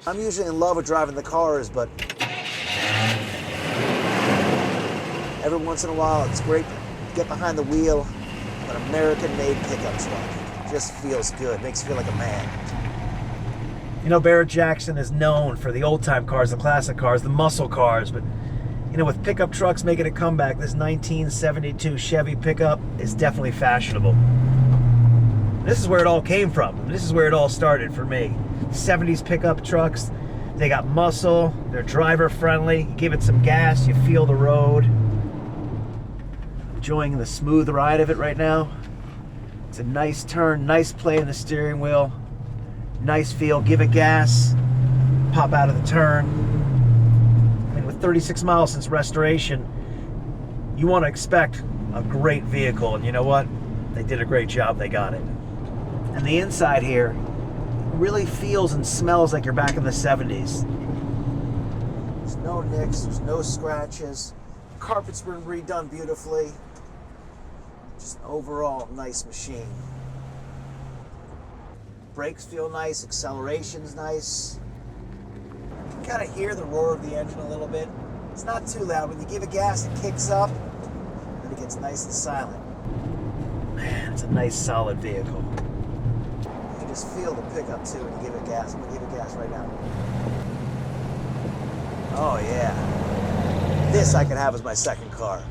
I'm usually in love with driving the cars, but every once in a while it's great to get behind the wheel of an American-made pickup truck. It just feels good, makes you feel like a man. You know, Barrett-Jackson is known for the old-time cars, the classic cars, the muscle cars, but you know, with pickup trucks making a comeback, this 1972 Chevy pickup is definitely fashionable. This is where it all came from. This is where it all started for me. 70s pickup trucks, they got muscle, they're driver friendly, you give it some gas, you feel the road. Enjoying the smooth ride of it right now. It's a nice turn, nice play in the steering wheel, nice feel, give it gas, pop out of the turn. I mean, with 36 miles since restoration, you want to expect a great vehicle, and you know what? They did a great job, they got it. And the inside here really feels and smells like you're back in the 70s. There's no nicks, there's no scratches. Carpet's been redone beautifully. Just an overall nice machine. Brakes feel nice, acceleration's nice. You can kind of hear the roar of the engine a little bit. It's not too loud. When you give it gas, it kicks up, and it gets nice and silent. Man, it's a nice solid vehicle. You can just feel the pickup too when you give it gas. I'm gonna give it gas right now. Oh yeah. This I could have as my second car.